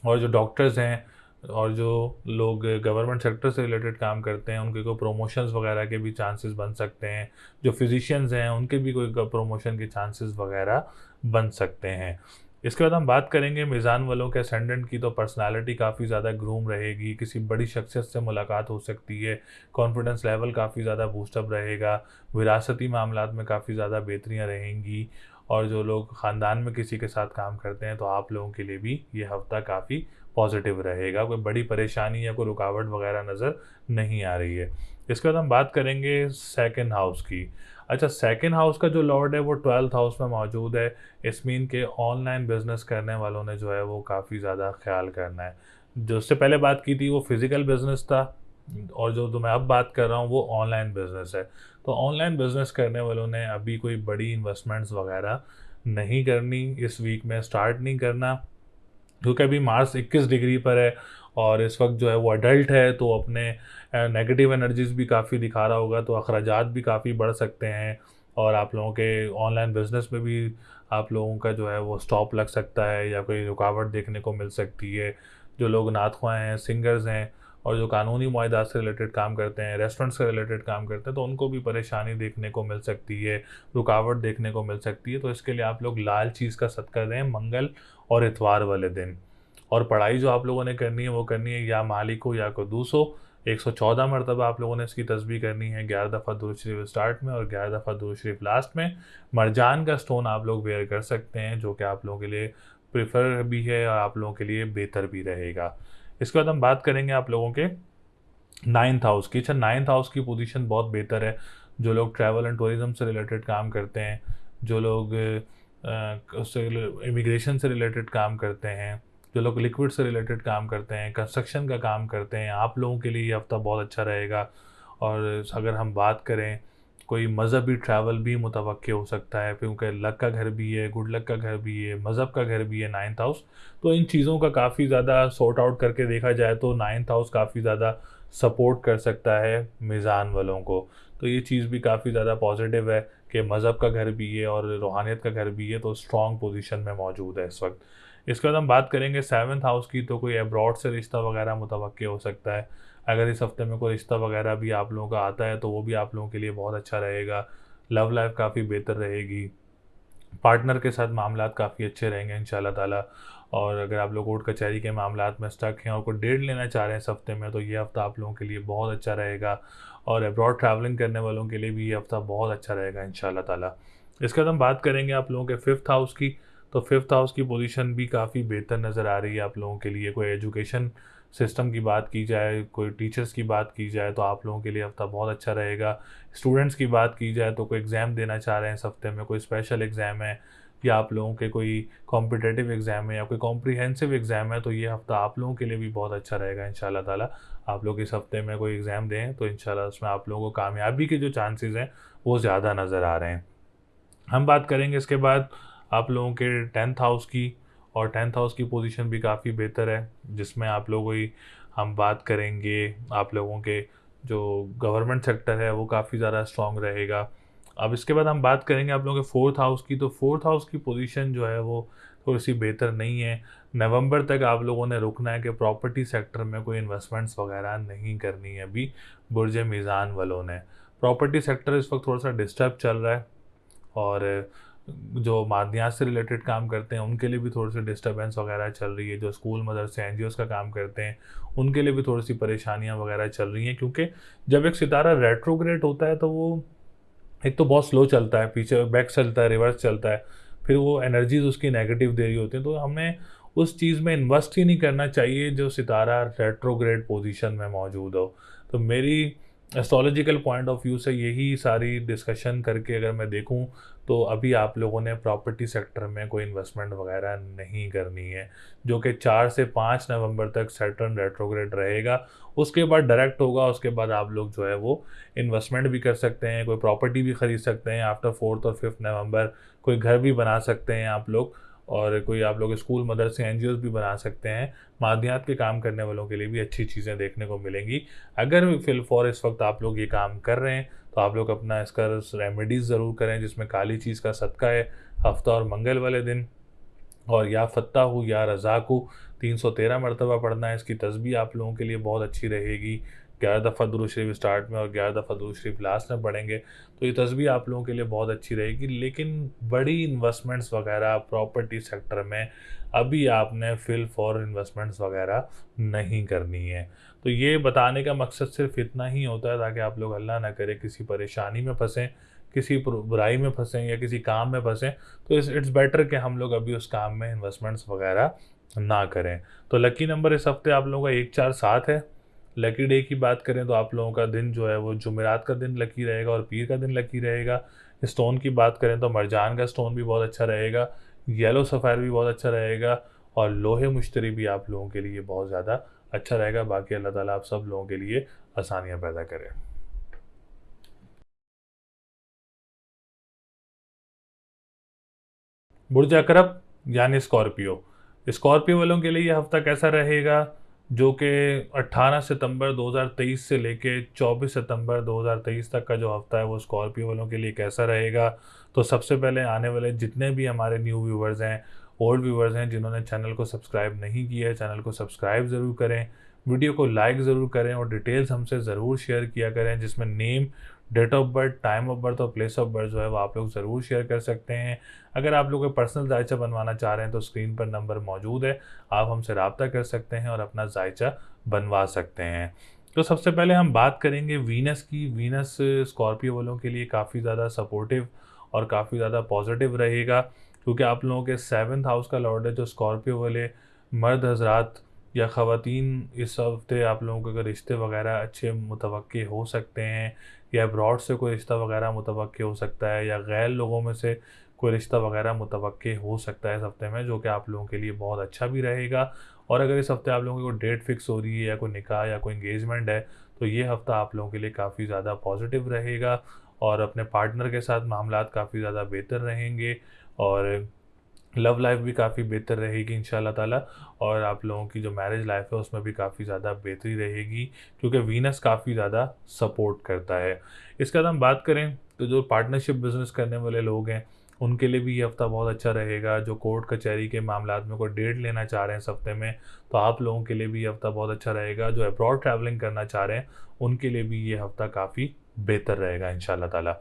और जो डॉक्टर्स हैं, और जो लोग गवर्नमेंट सेक्टर से रिलेटेड काम करते हैं उनके कोई प्रमोशंस वगैरह के भी चांसेस बन सकते हैं। जो फिजिशियंस हैं उनके भी कोई प्रमोशन के चांसेस वगैरह बन सकते हैं। इसके बाद हम बात करेंगे मीज़ान वालों के असेंडेंट की, तो पर्सनालिटी काफ़ी ज़्यादा ग्रूम रहेगी, किसी बड़ी शख्सियत से मुलाकात हो सकती है, कॉन्फिडेंस लेवल काफ़ी ज़्यादा बूस्टअप रहेगा, विरासती मामलात में काफ़ी ज़्यादा बेहतरियाँ रहेंगी। और जो लोग ख़ानदान में किसी के साथ काम करते हैं तो आप लोगों के लिए भी ये हफ़्ता काफ़ी पॉजिटिव रहेगा, कोई बड़ी परेशानी या कोई रुकावट वगैरह नज़र नहीं आ रही है। इसके बाद हम बात करेंगे सेकंड हाउस की। अच्छा, सेकंड हाउस का जो लॉर्ड है वो 12th हाउस में मौजूद है। इस मीन के ऑनलाइन बिजनेस करने वालों ने जो है वो काफ़ी ज़्यादा ख्याल करना है। जो उससे पहले बात की थी वो फिज़िकल बिजनेस था, और जो मैं अब बात कर रहा हूँ वो ऑनलाइन बिजनेस है। तो ऑनलाइन बिजनेस करने वालों ने अभी कोई बड़ी इन्वेस्टमेंट्स वगैरह नहीं करनी, इस वीक में स्टार्ट नहीं करना, क्योंकि अभी मार्स 21 डिग्री पर है और इस वक्त जो है वो अडल्ट है, तो अपने नेगेटिव एनर्जीज भी काफ़ी दिखा रहा होगा, तो अखराजात भी काफ़ी बढ़ सकते हैं। और आप लोगों के ऑनलाइन बिजनेस में भी आप लोगों का जो है वो स्टॉप लग सकता है या कोई रुकावट देखने को मिल सकती है। जो लोग नातख्वां हैं, सिंगर्स हैं और जो कानूनी मुआहदात से रिलेटेड काम करते हैं, रेस्टोरेंट से रिलेटेड काम करते हैं, तो उनको भी परेशानी देखने को मिल सकती है, रुकावट देखने को मिल सकती है। तो इसके लिए आप लोग लाल चीज़ का सदका दें मंगल और इतवार वाले दिन। और पढ़ाई जो आप लोगों ने करनी है वो करनी है या मालिक हो या कुदूस हो। 114 मरतबा आप लोगों ने इसकी तस्बीह करनी है, 11 दफ़ा दुरूद शरीफ स्टार्ट में और 11 दफ़ा दुरूद शरीफ लास्ट में। मरजान का स्टोन आप लोग वेयर कर सकते हैं, जो कि आप लोगों के लिए प्रेफर भी है और आप लोगों के लिए बेहतर भी रहेगा। इसके बाद हम बात करेंगे आप लोगों के 9th हाउस की। अच्छा, 9th हाउस की पोजीशन बहुत बेहतर है। जो लोग ट्रैवल एंड टूरिज़्म से रिलेटेड काम करते हैं, जो लोग उससे इमिग्रेशन से रिलेटेड काम करते हैं, जो लोग लिक्विड से रिलेटेड काम करते हैं, कंस्ट्रक्शन का काम करते हैं, आप लोगों के लिए ये हफ़्ता बहुत अच्छा रहेगा। और अगर हम बात करें, कोई मज़हबी ट्रैवल भी मुतवक्के हो सकता है, क्योंकि लक का घर भी है, गुड लक का घर भी है, मज़हब का घर भी है 9th हाउस। तो इन चीज़ों का काफ़ी ज़्यादा सॉर्ट आउट करके देखा जाए तो 9th हाउस काफ़ी ज़्यादा सपोर्ट कर सकता है मीज़ान वालों को। तो ये चीज़ भी काफ़ी ज़्यादा पॉजिटिव है कि मज़हब का घर भी है और रूहानियत का घर भी है, तो स्ट्रॉन्ग पोजीशन में मौजूद है इस वक्त। इसके बाद हम बात करेंगे 7th हाउस की, तो कोई अब्रॉड से रिश्ता वगैरह मुतवक्के हो सकता है। अगर इस हफ्ते में कोई रिश्ता वगैरह भी आप लोगों का आता है तो वो भी आप लोगों के लिए बहुत अच्छा रहेगा। लव लाइफ काफ़ी बेहतर रहेगी, पार्टनर के साथ मामलात काफ़ी अच्छे रहेंगे इंशाल्लाह ताला। और अगर आप लोग कोर्ट कचहरी के मामलात में स्टक हैं और कोई डेट लेना चाह रहे हैं इस हफ्ते में, तो ये हफ़्ता आप लोगों के लिए बहुत अच्छा रहेगा। और अब्रॉड ट्रैवलिंग करने वालों के लिए भी ये हफ़्ता बहुत अच्छा रहेगा इंशाल्लाह ताला। इसके बाद हम बात करेंगे आप लोगों के 5th हाउस की। तो 5th हाउस की पोजीशन भी काफ़ी बेहतर नज़र आ रही है आप लोगों के लिए। कोई एजुकेशन सिस्टम की बात की जाए, कोई टीचर्स की बात की जाए, तो आप लोगों के लिए हफ़्ता बहुत अच्छा रहेगा। स्टूडेंट्स की बात की जाए तो कोई एग्ज़ाम देना चाह रहे हैं इस हफ्ते में, कोई स्पेशल एग्ज़ाम है या आप लोगों के कोई कॉम्पिटिटिव एग्ज़ाम है या कोई कॉम्प्रिहेंसिव एग्ज़ाम है, तो ये हफ़्ता आप लोगों के लिए भी बहुत अच्छा रहेगा इंशाल्लाह ताला। आप लोग इस हफ्ते में कोई एग्ज़ाम दें तो इंशाल्लाह उसमें आप लोगों को कामयाबी के जो चांसेस हैं वो ज़्यादा नज़र आ रहे हैं। हम बात करेंगे इसके बाद आप लोगों के 10th हाउस की। और 10th हाउस की पोजीशन भी काफ़ी बेहतर है, जिसमें आप लोगों की हम बात करेंगे, आप लोगों के जो गवर्नमेंट सेक्टर है वो काफ़ी ज़्यादा स्ट्रॉन्ग रहेगा। अब इसके बाद हम बात करेंगे आप लोगों के 4th हाउस की। तो 4th हाउस की पोजीशन जो है वो थोड़ी सी बेहतर नहीं है। नवंबर तक आप लोगों ने रुकना है कि प्रॉपर्टी सेक्टर में कोई इन्वेस्टमेंट्स वगैरह नहीं करनी है अभी बुर्ज मीज़ान वालों ने। प्रॉपर्टी सेक्टर इस वक्त थोड़ा सा डिस्टर्ब चल रहा है, और जो मादनियात से रिलेटेड काम करते हैं उनके लिए भी थोड़ी सी डिस्टर्बेंस वगैरह चल रही है। जो स्कूल मदरसे एनजीओस का काम करते हैं उनके लिए भी थोड़ी सी परेशानियां वगैरह चल रही हैं, क्योंकि जब एक सितारा रेट्रोग्रेड होता है तो वो एक तो बहुत स्लो चलता है, पीछे बैक चलता है, रिवर्स चलता है, फिर वो एनर्जीज उसकी नेगेटिव दे रही होती हैं। तो हमें उस चीज़ में इन्वेस्ट ही नहीं करना चाहिए जो सितारा रेट्रोग्रेड पोजीशन में मौजूद हो। तो मेरी एस्ट्रोलॉजिकल पॉइंट ऑफ व्यू से यही सारी डिस्कशन करके अगर मैं देखूं, तो अभी आप लोगों ने प्रॉपर्टी सेक्टर में कोई इन्वेस्टमेंट वगैरह नहीं करनी है, जो कि 4 से 5 नवंबर तक सैटर्न रेट्रोग्रेड रहेगा। उसके बाद डायरेक्ट होगा, उसके बाद आप लोग जो है वो इन्वेस्टमेंट भी कर सकते हैं, कोई प्रॉपर्टी भी ख़रीद सकते हैं आफ्टर 4th और 5th नवंबर, कोई घर भी बना सकते हैं आप लोग, और कोई आप लोग स्कूल मदरसे एनजीओस भी बना सकते हैं। मादियात के काम करने वालों के लिए भी अच्छी चीज़ें देखने को मिलेंगी। अगर फिलफॉर इस वक्त आप लोग ये काम कर रहे हैं तो आप लोग अपना इसका रेमेडीज़ ज़रूर करें, जिसमें काली चीज़ का सदका है हफ्ता और मंगल वाले दिन। और या फ़त्ताहु या रज़ाक़ु 313 मरतबा पढ़ना है। इसकी तस्बीह आप लोगों के लिए बहुत अच्छी रहेगी। 11 दफ़ा दुरूद शरीफ स्टार्ट में और 11 दफ़ा दुरूद शरीफ लास्ट में पढ़ेंगे, तो ये तस्बीह आप लोगों के लिए बहुत अच्छी रहेगी। लेकिन बड़ी इन्वेस्टमेंट्स वगैरह प्रॉपर्टी सेक्टर में अभी आपने फ़िल फॉर इन्वेस्टमेंट्स वगैरह नहीं करनी है। तो ये बताने का मकसद सिर्फ़ इतना ही होता है ताकि आप लोग अल्लाह ना करे किसी परेशानी में फँसें, किसी बुराई में फँसें या किसी काम में फँसें, तो इट्स बेटर कि हम लोग अभी उस काम में इन्वेस्टमेंट्स वगैरह ना करें। तो लकी नंबर इस हफ्ते आप लोगों का 1 4 7 है। लकी डे की बात करें तो आप लोगों का दिन जो है वो जुमेरात का दिन लकी रहेगा और पीर का दिन लकी रहेगा। स्टोन की बात करें तो मरजान का स्टोन भी बहुत अच्छा रहेगा, येलो सफ़ायर भी बहुत अच्छा रहेगा और लोहे मुश्तरी भी आप लोगों के लिए बहुत ज़्यादा अच्छा रहेगा। बाकी अल्लाह ताला आप सब लोगों के लिए आसानियाँ पैदा करे। बुर्ज अकरब यानी स्कॉर्पियो। स्कॉर्पियो वालों के लिए ये हफ्ता कैसा रहेगा, जो कि 18 सितंबर 2023 से लेके 24 सितंबर 2023 तक का जो हफ्ता है वो स्कॉर्पियो वालों के लिए कैसा रहेगा। तो सबसे पहले आने वाले जितने भी हमारे न्यू व्यूवर्स हैं, ओल्ड व्यूवर्स हैं, जिन्होंने चैनल को सब्सक्राइब नहीं किया है, चैनल को सब्सक्राइब ज़रूर करें, वीडियो को लाइक ज़रूर करें और डिटेल्स हमसे ज़रूर शेयर किया करें, जिसमें name, date of birth, time of birth और प्लेस ऑफ बर्थ जो है वो आप लोग ज़रूर शेयर कर सकते हैं। अगर आप लोग पर्सनल जायचा बनवाना चाह रहे हैं तो स्क्रीन पर नंबर मौजूद है, आप हमसे रब्ता कर सकते हैं और अपना जायचा बनवा सकते हैं। तो सबसे पहले हम बात करेंगे वीनस की। वीनस स्कॉर्पियो वालों के लिए काफ़ी ज़्यादा सपोर्टिव और काफ़ी ज़्यादा पॉजिटिव रहेगा, क्योंकि आप लोगों के 7th हाउस का लॉर्ड है जो स्कॉर्पियो वाले मर्द हजरात या ख़वातीन, इस हफ्ते आप लोगों के अगर रिश्ते वगैरह अच्छे मुतवक्के हो सकते हैं या अब्रॉड से कोई रिश्ता वगैरह मुतवक्के हो सकता है या गैर लोगों में से कोई रिश्ता वगैरह मुतवक्के हो सकता है इस हफ्ते में, जो कि आप लोगों के लिए बहुत अच्छा भी रहेगा। और अगर इस हफ्ते आप लोगों की कोई डेट फिक्स हो रही है या कोई निकाह या कोई इंगेजमेंट है, तो ये हफ्ता आप लोगों के लिए काफ़ी ज़्यादा पॉजिटिव रहेगा और अपने पार्टनर के साथ मामलात काफ़ी ज़्यादा बेहतर रहेंगे और लव लाइफ भी काफ़ी बेहतर रहेगी इंशाल्लाह ताला। और आप लोगों की जो मैरिज लाइफ है उसमें भी काफ़ी ज़्यादा बेहतरी रहेगी, क्योंकि वीनस काफ़ी ज़्यादा सपोर्ट करता है। इसके बाद हम बात करें तो जो पार्टनरशिप बिजनेस करने वाले लोग हैं उनके लिए भी ये हफ्ता बहुत अच्छा रहेगा। जो कोर्ट कचहरी के मामलात में कोई डेट लेना चाह रहे हैं इस हफ्ते में, तो आप लोगों के लिए भी ये हफ्ता बहुत अच्छा रहेगा। जो अब्रॉड ट्रैवलिंग करना चाह रहे हैं उनके लिए भी ये हफ्ता काफ़ी बेहतर रहेगा इंशाल्लाह ताला।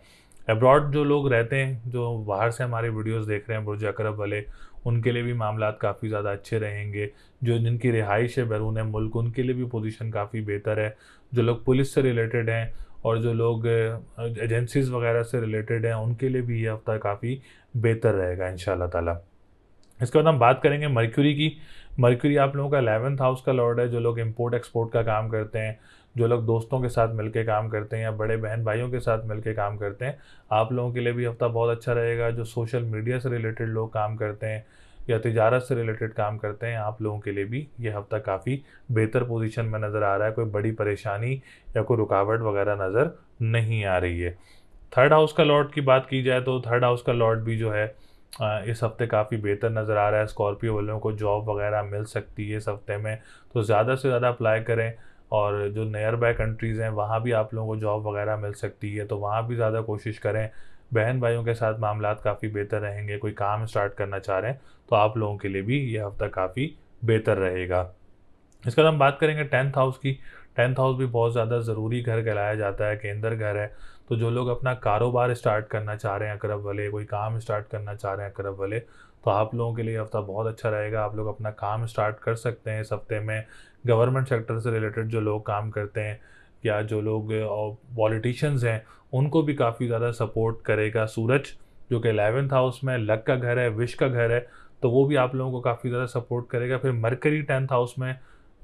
अब्रॉड जो लोग रहते हैं, जो बाहर से हमारे वीडियोस देख रहे हैं बुर्ज अकरब वाले, उनके लिए भी मामलात काफ़ी ज़्यादा अच्छे रहेंगे। जो जिनकी रिहाइश है बैरून मुल्क, उनके लिए भी पोजीशन काफ़ी बेहतर है। जो लोग पुलिस से रिलेटेड हैं और जो लोग एजेंसीज़ वगैरह से रिलेटेड हैं, उनके लिए भी ये हफ्ता काफ़ी बेहतर रहेगा इंशाल्लाह ताला। इसके बाद हम बात करेंगे मर्क्यूरी की। मर्क्यूरी आप लोगों का 11th हाउस का लॉर्ड है। जो लोग इंपोर्ट एक्सपोर्ट का काम करते हैं, जो लोग दोस्तों के साथ मिलकर काम करते हैं या बड़े बहन भाइयों के साथ मिलकर काम करते हैं, आप लोगों के लिए भी हफ्ता बहुत अच्छा रहेगा। जो सोशल मीडिया से रिलेटेड लोग काम करते हैं या तिजारत से रिलेटेड काम करते हैं, आप लोगों के लिए भी ये हफ्ता काफ़ी बेहतर पोजीशन में नज़र आ रहा है। कोई बड़ी परेशानी या कोई रुकावट वगैरह नज़र नहीं आ रही है। थर्ड हाउस का लॉर्ड की बात की जाए तो थर्ड हाउस का लॉर्ड भी जो है इस हफ्ते काफ़ी बेहतर नज़र आ रहा है। स्कॉर्पियो वालों को जॉब वगैरह मिल सकती है इस हफ्ते में, तो ज़्यादा से ज़्यादा अप्लाई करें। और जो नियर बाय कंट्रीज़ हैं वहाँ भी आप लोगों को जॉब वगैरह मिल सकती है, तो वहाँ भी ज़्यादा कोशिश करें। बहन भाइयों के साथ मामलात काफ़ी बेहतर रहेंगे। कोई काम स्टार्ट करना चाह रहे हैं तो आप लोगों के लिए भी ये हफ्ता काफ़ी बेहतर रहेगा। इसके बाद हम बात करेंगे 10th हाउस की। 10th हाउस भी बहुत ज़्यादा ज़रूरी घर कहलाया जाता है, केंद्र घर है। तो जो लोग अपना कारोबार स्टार्ट करना चाह रहे हैं अकरब वाले, कोई काम स्टार्ट करना चाह रहे हैं अकरब वाले, तो आप लोगों के लिए हफ्ता बहुत अच्छा रहेगा। आप लोग अपना काम स्टार्ट कर सकते हैं इस हफ्ते में। गवर्नमेंट सेक्टर से रिलेटेड जो लोग काम करते हैं या जो लोग पॉलिटिशियंस हैं, उनको भी काफ़ी ज़्यादा सपोर्ट करेगा सूरज, जो कि 11th हाउस में लक का घर है, विश का घर है, तो वो भी आप लोगों को काफ़ी ज़्यादा सपोर्ट करेगा। फिर मरकरी 10th हाउस में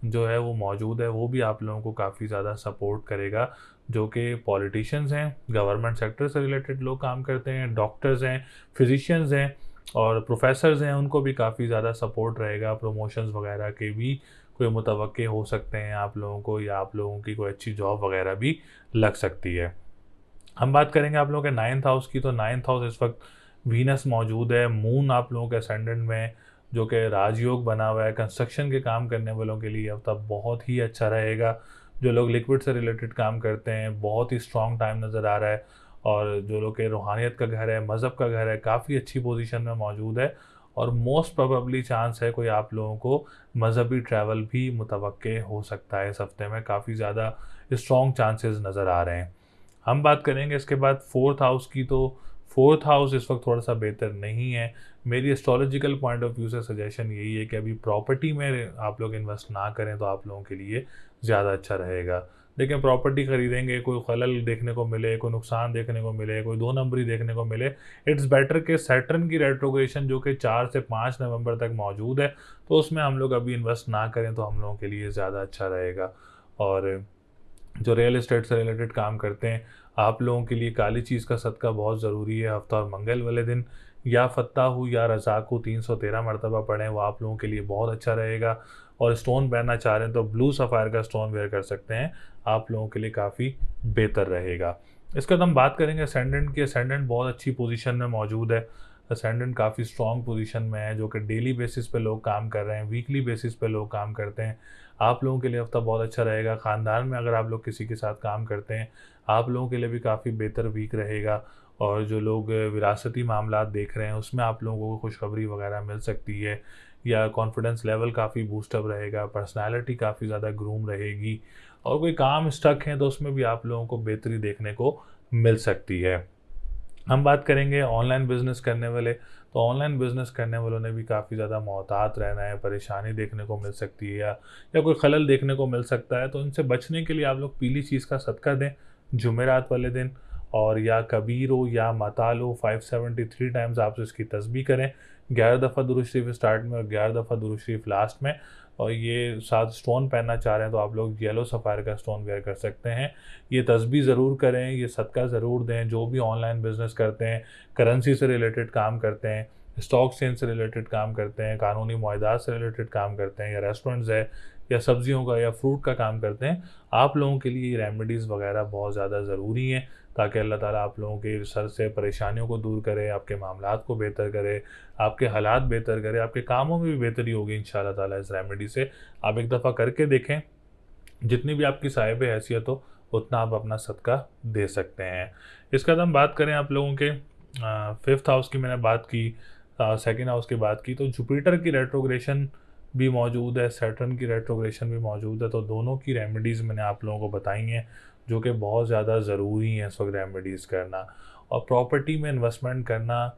जो है वो मौजूद है, वो भी आप लोगों को काफ़ी ज़्यादा सपोर्ट करेगा। जो कि पॉलिटिशियंस हैं, गवर्नमेंट सेक्टर से रिलेटेड लोग काम करते हैं, डॉक्टर्स हैं, फिजिशियंस हैं और प्रोफेसर्स हैं, उनको भी काफ़ी ज़्यादा सपोर्ट रहेगा। प्रमोशंस वगैरह के भी कोई मुतवक्के हो सकते हैं आप लोगों को, या आप लोगों की कोई अच्छी जॉब वगैरह भी लग सकती है। हम बात करेंगे आप लोगों के 9th हाउस की। तो 9th हाउस इस वक्त वीनस मौजूद है, मून आप लोगों के असेंडेंट में है, जो कि राजयोग बना हुआ है। कंस्ट्रक्शन के काम करने वालों के लिए हफ्ता बहुत ही अच्छा रहेगा। जो लोग लिक्विड से रिलेटेड काम करते हैं, बहुत ही स्ट्रॉन्ग टाइम नज़र आ रहा है। और जो लोग के रूहानियत का घर है, मज़हब का घर है, काफ़ी अच्छी पोजीशन में मौजूद है। और मोस्ट प्रोबेबली चांस है कोई आप लोगों को मजहबी ट्रैवल भी मुतवक्के हो सकता है। इस हफ्ते में काफ़ी ज़्यादा स्ट्रॉन्ग चांसेस नज़र आ रहे हैं। हम बात करेंगे इसके बाद फोर्थ हाउस की, तो फोर्थ हाउस इस वक्त थोड़ा सा बेहतर नहीं है। मेरी एस्ट्रोलॉजिकल पॉइंट ऑफ व्यू से सजेशन यही है कि अभी प्रॉपर्टी में आप लोग इन्वेस्ट ना करें तो आप लोगों के लिए ज़्यादा अच्छा रहेगा। लेकिन प्रॉपर्टी खरीदेंगे, कोई खलल देखने को मिले, कोई नुकसान देखने को मिले, कोई 2 नंबरी देखने को मिले, इट्स बेटर कि सैटर्न की रेट्रोग्रेशन जो कि 4 से 5 नवंबर तक मौजूद है, तो उसमें हम लोग अभी इन्वेस्ट ना करें तो हम लोगों के लिए ज़्यादा अच्छा रहेगा। और जो रियल एस्टेट से रिलेटेड काम करते हैं, आप लोगों के लिए काली चीज़ का सदका बहुत ज़रूरी है। हफ्ता और मंगल वाले दिन या फत्ताहू या रज़ाकू 313 मरतबा पढ़ें, वो आप लोगों के लिए बहुत अच्छा रहेगा। और स्टोन पहनना चाह रहे हैं तो ब्लू सफ़ायर का स्टोन वेयर कर सकते हैं, आप लोगों के लिए काफ़ी बेहतर रहेगा। इसके बाद हम बात करेंगे असेंडेंट की। असेंडेंट बहुत अच्छी पोजीशन में मौजूद है। असेंडेंट काफ़ी स्ट्रॉन्ग पोजीशन में है, जो कि डेली बेसिस पे लोग काम कर रहे हैं, वीकली बेसिस पे लोग काम करते हैं। आप लोगों के लिए हफ्ता बहुत अच्छा रहेगा। ख़ानदान में अगर आप लोग किसी के साथ काम करते हैं, आप लोगों के लिए भी काफ़ी बेहतर वीक रहेगा। और जो लोग विरासती मामलात देख रहे हैं, उसमें आप लोगों को खुशखबरी वगैरह मिल सकती है, या कॉन्फिडेंस लेवल काफ़ी बूस्टअप रहेगा, पर्सनालिटी काफ़ी ज़्यादा ग्रूम रहेगी। और कोई काम स्टक है तो उसमें भी आप लोगों को बेहतरी देखने को मिल सकती है। हम बात करेंगे ऑनलाइन बिजनेस करने वाले, तो ऑनलाइन बिजनेस करने वालों ने भी काफ़ी ज़्यादा मोहतात रहना है। परेशानी देखने को मिल सकती है, या कोई खलल देखने को मिल सकता है, तो इनसे बचने के लिए आप लोग पीली चीज़ का सदका दें जुमेरात वाले दिन। और या कबीरो या मतालो 573 टाइम्स आप इसकी तस्बीह करें। 11 दफ़ा दुरूद शरीफ स्टार्ट में और 11 दफ़ा दुरूद शरीफ लास्ट में। और ये साथ स्टोन पहनना चाह रहे हैं तो आप लोग येलो सफ़ायर का स्टोन वेयर कर सकते हैं। ये तस्बीह ज़रूर करें, ये सदका ज़रूर दें। जो भी ऑनलाइन बिजनेस करते हैं, करेंसी से रिलेटेड काम करते हैं, स्टॉक चेंज से रिलेटेड काम करते हैं, कानूनी मुआहदात से रिलेटेड काम करते हैं, या रेस्टोरेंट्स है, या सब्जियों का या फ्रूट का काम करते हैं, आप लोगों के लिए ये रेमेडीज़ वगैरह बहुत ज़्यादा ज़रूरी हैं, ताकि अल्लाह ताला आप लोगों के सर से परेशानियों को दूर करे, आपके मामलात को बेहतर करे, आपके हालात बेहतर करे, आपके कामों में भी बेहतरी होगी इंशाअल्लाह ताला इस रेमेडी से। आप एक दफ़ा करके देखें, जितनी भी आपकी साहिब हैसियत हो उतना आप अपना सदका दे सकते हैं। इसके बाद हम बात करें आप लोगों के फिफ्थ हाउस की, मैंने बात की, सेकंड हाउस की बात की, तो जुपिटर की रेट्रोग्रेशन भी मौजूद है, सैटर्न की रेट्रोग्रेशन भी मौजूद है। तो दोनों की रेमेडीज़ मैंने आप लोगों को बताई हैं, जो कि बहुत ज़्यादा ज़रूरी हैं इस वक्त रेमेडीज़ करना। और प्रॉपर्टी में इन्वेस्टमेंट करना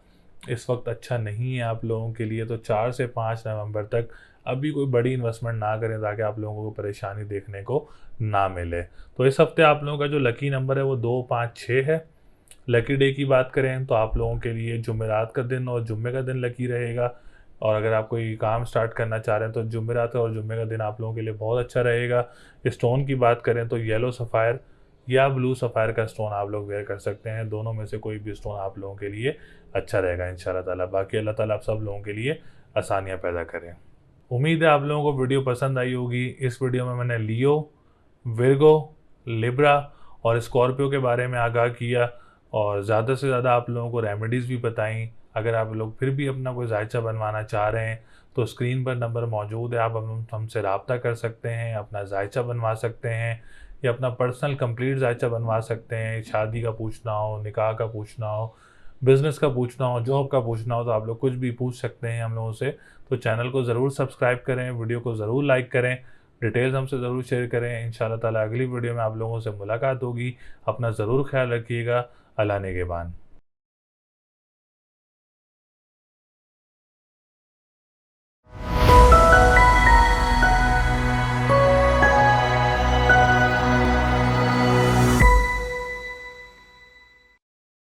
इस वक्त अच्छा नहीं है आप लोगों के लिए, तो 4 से 5 नवंबर तक अभी कोई बड़ी इन्वेस्टमेंट ना करें, ताकि आप लोगों को परेशानी देखने को ना मिले। तो इस हफ्ते आप लोगों का जो लकी नंबर है वो 2, 5, 6 है। लकी डे की बात करें तो आप लोगों के लिए जुमेरात का दिन और जुम्मे का दिन लकी रहेगा। और अगर आप कोई काम स्टार्ट करना चाह रहे हैं तो जुमेरात और जुम्मे का दिन आप लोगों के लिए बहुत अच्छा रहेगा। स्टोन की बात करें तो येलो सफ़ायर या ब्लू सफ़ायर का स्टोन आप लोग वेयर कर सकते हैं। दोनों में से कोई भी स्टोन आप लोगों के लिए अच्छा रहेगा इंशाल्लाह ताला। बाकी अल्लाह ताला आप सब लोगों के लिए आसानियाँ पैदा करें। उम्मीद है आप लोगों को वीडियो पसंद आई होगी। इस वीडियो में मैंने लियो, विर्गो, लिब्रा और स्कॉर्पियो के बारे में आगाह किया, और ज़्यादा से ज़्यादा आप लोगों को रेमेडीज़ भी बताई। अगर आप लोग फिर भी अपना कोई जायचा बनवाना चाह रहे हैं तो स्क्रीन पर नंबर मौजूद है, आप हमसे रब्ता कर सकते हैं, अपना जायचा बनवा सकते हैं, या अपना पर्सनल कंप्लीट जायचा बनवा सकते हैं। शादी का पूछना हो, निकाह का पूछना हो, बिज़नेस का पूछना हो, जॉब का पूछना हो, तो आप लोग कुछ भी पूछ सकते हैं हम लोगों से। तो चैनल को ज़रूर सब्सक्राइब करें, वीडियो को ज़रूर लाइक करें, डिटेल्स हमसे ज़रूर शेयर करें। इंशाल्लाह ताला अगली वीडियो में आप लोगों से मुलाकात होगी। अपना ज़रूर ख्याल रखिएगा। अल्लाह नेगेबान।